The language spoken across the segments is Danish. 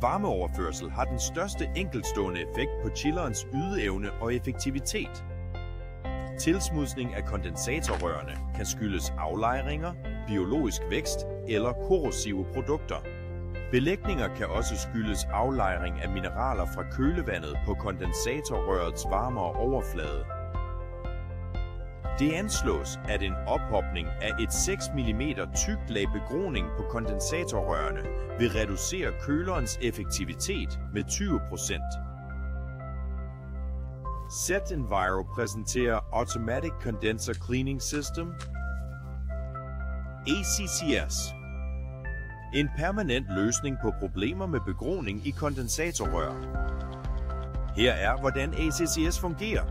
Varmeoverførsel har den største enkeltstående effekt på chillerens ydeevne og effektivitet. Tilsmudsning af kondensatorrørene kan skyldes aflejringer, biologisk vækst eller korrosive produkter. Belægninger kan også skyldes aflejring af mineraler fra kølevandet på kondensatorrørets varmere overflade. Det anslås, at en ophobning af et 6 mm tykt lag begroning på kondensatorrørene vil reducere kølerens effektivitet med 20%. Z-Enviro præsenterer Automatic Condenser Cleaning System, ACCS. En permanent løsning på problemer med begroning i kondensatorrør. Her er, hvordan ACCS fungerer.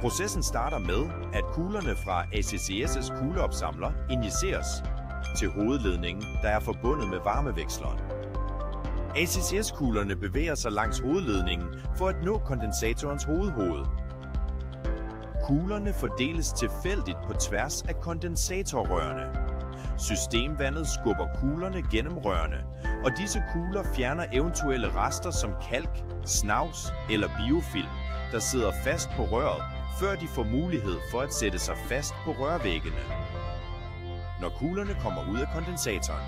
Processen starter med, at kuglerne fra ACCS' kugleopsamler injiceres til hovedledningen, der er forbundet med varmeveksleren. ACCS-kuglerne bevæger sig langs hovedledningen for at nå kondensatorens hovedhoved. Kuglerne fordeles tilfældigt på tværs af kondensatorrørene. Systemvandet skubber kuglerne gennem rørene, og disse kugler fjerner eventuelle rester som kalk, snavs eller biofilm, der sidder fast på røret, før de får mulighed for at sætte sig fast på rørvæggene. Når kuglerne kommer ud af kondensatoren,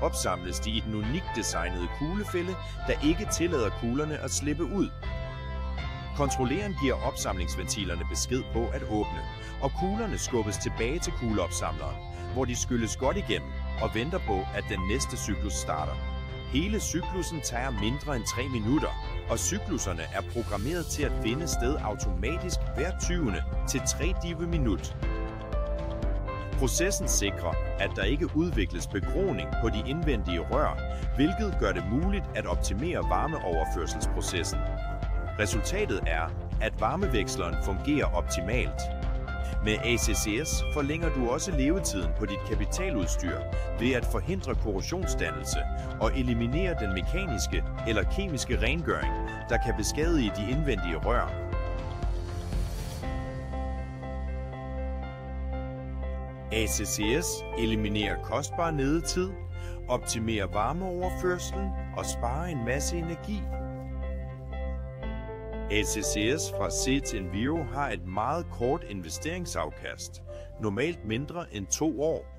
opsamles de i den unikt designede kuglefælde, der ikke tillader kuglerne at slippe ud. Kontrolleren giver opsamlingsventilerne besked på at åbne, og kuglerne skubbes tilbage til kugleopsamleren, hvor de skylles godt igennem og venter på, at den næste cyklus starter. Hele cyklussen tager mindre end 3 minutter, og cyklusserne er programmeret til at finde sted automatisk hver 20. til 30. minut. Processen sikrer, at der ikke udvikles begroning på de indvendige rør, hvilket gør det muligt at optimere varmeoverførselsprocessen. Resultatet er, at varmeveksleren fungerer optimalt. Med ACCS forlænger du også levetiden på dit kapitaludstyr ved at forhindre korrosionsdannelse og eliminere den mekaniske eller kemiske rengøring, der kan beskadige de indvendige rør. ACCS eliminerer kostbar nedetid, optimerer varmeoverførslen og sparer en masse energi. ACCS fra Z-Enviro har et meget kort investeringsafkast, normalt mindre end 2 år.